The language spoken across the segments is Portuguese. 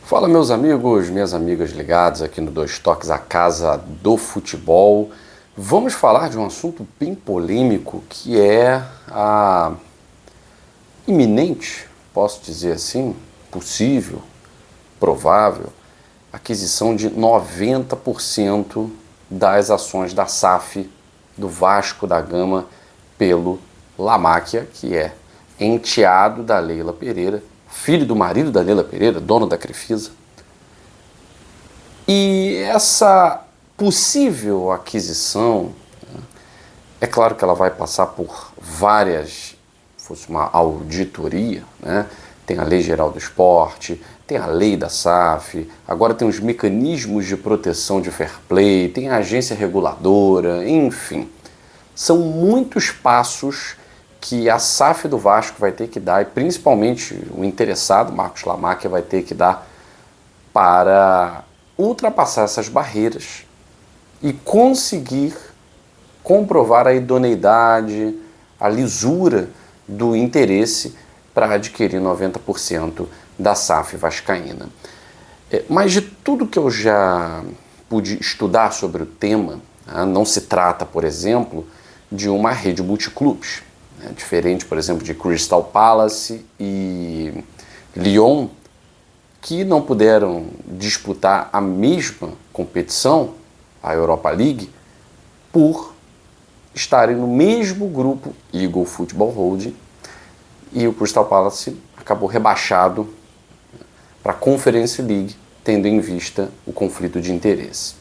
Fala, meus amigos, minhas amigas ligados aqui no Dois Toques, a casa do futebol. Vamos falar de um assunto bem polêmico, que é a iminente, posso dizer assim, possível, provável, aquisição de 90% das ações da SAF do Vasco da Gama pelo La Máquia, que é enteado da Leila Pereira, filho do marido da Leila Pereira, dono da Crefisa. E essa possível aquisição, é claro que ela vai passar por várias, fosse uma auditoria, né? Tem a Lei Geral do Esporte, tem a lei da SAF, agora tem os mecanismos de proteção de fair play, tem a agência reguladora, enfim. São muitos passos que a SAF do Vasco vai ter que dar, e principalmente o interessado, Marcos La Máquia, vai ter que dar para ultrapassar essas barreiras e conseguir comprovar a idoneidade, a lisura do interesse para adquirir 90% da SAF vascaína. Mas de tudo que eu já pude estudar sobre o tema, não se trata, por exemplo, de uma rede multiclubes. Diferente, por exemplo, de Crystal Palace e Lyon, que não puderam disputar a mesma competição, a Europa League, por estarem no mesmo grupo Eagle Football Holding, e o Crystal Palace acabou rebaixado para a Conference League, tendo em vista o conflito de interesse.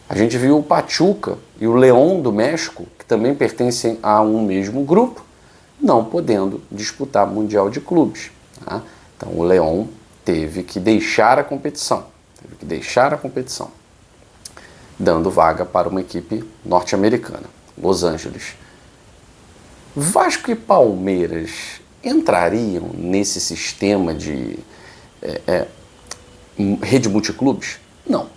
A gente viu o Pachuca e o León do México, que também pertencem a um mesmo grupo, não podendo disputar Mundial de Clubes. Tá? Então o León teve que deixar a competição, dando vaga para uma equipe norte-americana, Los Angeles. Vasco e Palmeiras entrariam nesse sistema de rede multiclubes? Não.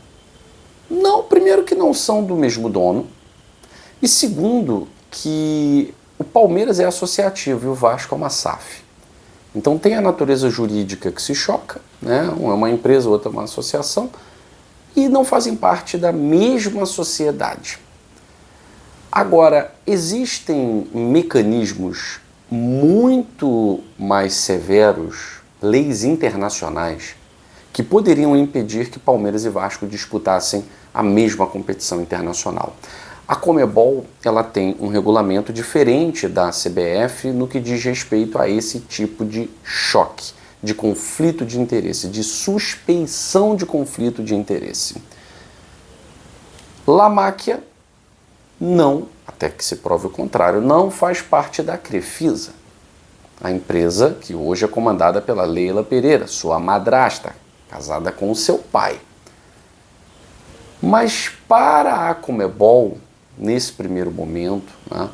Não, primeiro que não são do mesmo dono, e segundo que o Palmeiras é associativo e o Vasco é uma SAF. Então tem a natureza jurídica que se choca, né? Um é uma empresa, outra é uma associação, e não fazem parte da mesma sociedade. Agora, existem mecanismos muito mais severos, leis internacionais, que poderiam impedir que Palmeiras e Vasco disputassem a mesma competição internacional. A Conmebol, ela tem um regulamento diferente da CBF no que diz respeito a esse tipo de choque, de conflito de interesse, de suspeição de conflito de interesse. La Máquia não, até que se prove o contrário, não faz parte da Crefisa, a empresa que hoje é comandada pela Leila Pereira, sua madrasta, casada com o seu pai. Mas para a Conmebol, nesse primeiro momento, né,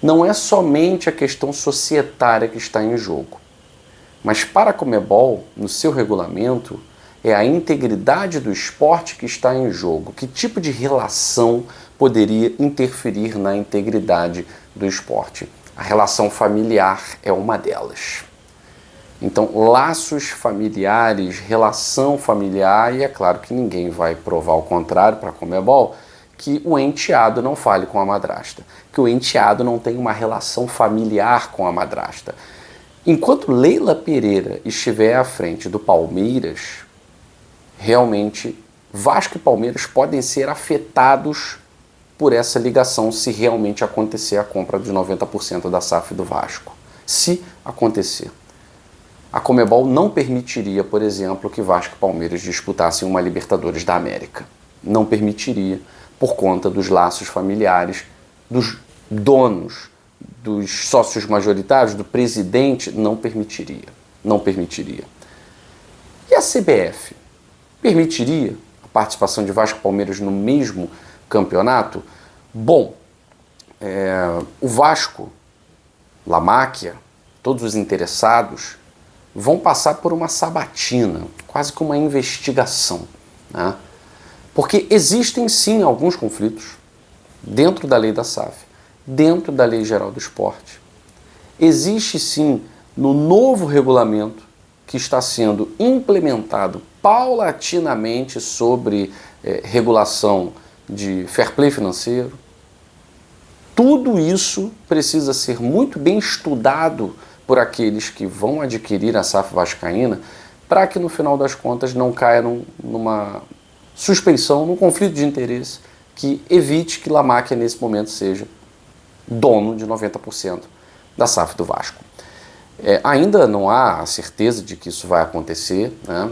não é somente a questão societária que está em jogo. Mas para a Conmebol, no seu regulamento, é a integridade do esporte que está em jogo. Que tipo de relação poderia interferir na integridade do esporte? A relação familiar é uma delas. Então, laços familiares, relação familiar, e é claro que ninguém vai provar o contrário para a Conmebol, que o enteado não fale com a madrasta, que o enteado não tem uma relação familiar com a madrasta. Enquanto Leila Pereira estiver à frente do Palmeiras, realmente Vasco e Palmeiras podem ser afetados por essa ligação se realmente acontecer a compra de 90% da SAF do Vasco. Se acontecer. A Conmebol não permitiria, por exemplo, que Vasco e Palmeiras disputassem uma Libertadores da América. Não permitiria, por conta dos laços familiares, dos donos, dos sócios majoritários, do presidente, não permitiria. Não permitiria. E a CBF? Permitiria a participação de Vasco e Palmeiras no mesmo campeonato? Bom, o Vasco, La Máquia, todos os interessados, vão passar por uma sabatina, quase que uma investigação, né? Porque existem sim alguns conflitos dentro da lei da SAF, dentro da Lei Geral do Esporte. Existe sim no novo regulamento que está sendo implementado paulatinamente sobre regulação de fair play financeiro, tudo isso precisa ser muito bem estudado por aqueles que vão adquirir a SAF vascaína, para que no final das contas não caia numa suspeição, num conflito de interesse que evite que La Máquia nesse momento seja dono de 90% da SAF do Vasco. Ainda não há a certeza de que isso vai acontecer, né?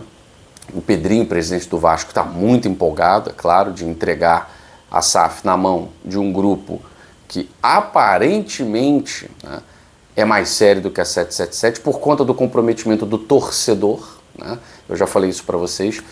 O Pedrinho, presidente do Vasco, está muito empolgado, é claro, de entregar a SAF na mão de um grupo que aparentemente, né, é mais sério do que a 777 por conta do comprometimento do torcedor, né? Eu já falei isso para vocês.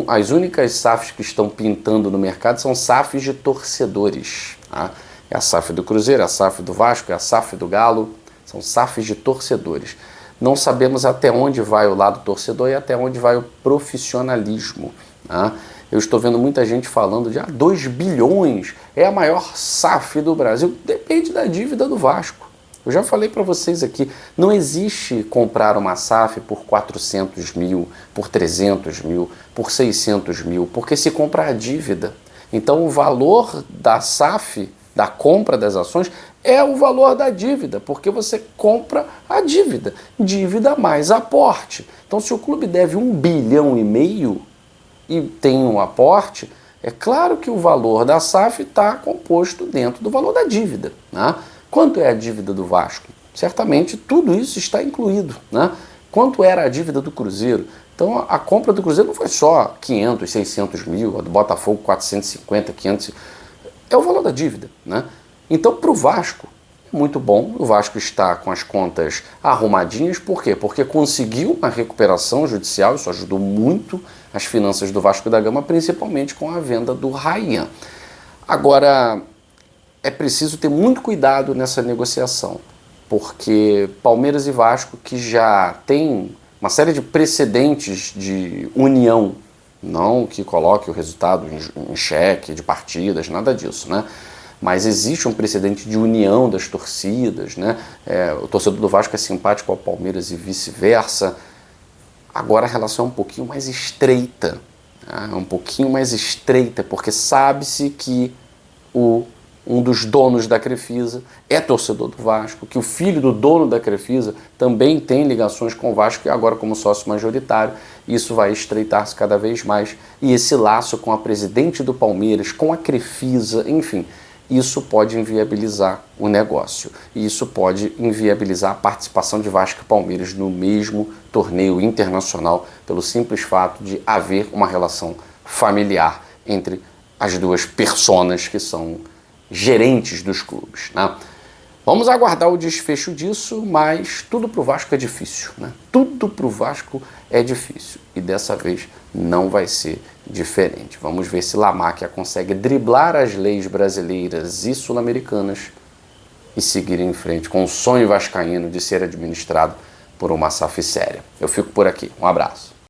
As únicas SAFs que estão pintando no mercado são SAFs de torcedores. Tá? É a SAF do Cruzeiro, é a SAF do Vasco, é a SAF do Galo, são SAFs de torcedores. Não sabemos até onde vai o lado torcedor e até onde vai o profissionalismo. Tá? Eu estou vendo muita gente falando de 2 bilhões, é a maior SAF do Brasil. Depende da dívida do Vasco. Eu já falei para vocês aqui, não existe comprar uma SAF por 400 mil, por 300 mil, por 600 mil, porque se compra a dívida. Então o valor da SAF, da compra das ações, é o valor da dívida, porque você compra a dívida, dívida mais aporte. Então se o clube deve 1,5 bilhão e tem um aporte, é claro que o valor da SAF está composto dentro do valor da dívida, né? Quanto é a dívida do Vasco? Certamente tudo isso está incluído, né? Quanto era a dívida do Cruzeiro? Então a compra do Cruzeiro não foi só 500, 600 mil, a do Botafogo 450, 500, é o valor da dívida, né? Então para o Vasco é muito bom, o Vasco está com as contas arrumadinhas, por quê? Porque conseguiu uma recuperação judicial, isso ajudou muito as finanças do Vasco da Gama, principalmente com a venda do Rayan. Agora, é preciso ter muito cuidado nessa negociação, porque Palmeiras e Vasco, que já tem uma série de precedentes de união, não que coloque o resultado em xeque, de partidas, nada disso, né? Mas existe um precedente de união das torcidas, né? O torcedor do Vasco é simpático ao Palmeiras e vice-versa. Agora a relação é um pouquinho mais estreita, né? Um pouquinho mais estreita, porque sabe-se que um dos donos da Crefisa é torcedor do Vasco, que o filho do dono da Crefisa também tem ligações com o Vasco e agora como sócio majoritário, isso vai estreitar-se cada vez mais. E esse laço com a presidente do Palmeiras, com a Crefisa, enfim, isso pode inviabilizar o negócio. E isso pode inviabilizar a participação de Vasco e Palmeiras no mesmo torneio internacional, pelo simples fato de haver uma relação familiar entre as duas personas que são gerentes dos clubes, né? Vamos aguardar o desfecho disso, mas tudo para o Vasco é difícil, né? Tudo para o Vasco é difícil e dessa vez não vai ser diferente. Vamos ver se La Máquia consegue driblar as leis brasileiras e sul-americanas e seguir em frente com o sonho vascaíno de ser administrado por uma SAF séria. Eu fico por aqui. Um abraço.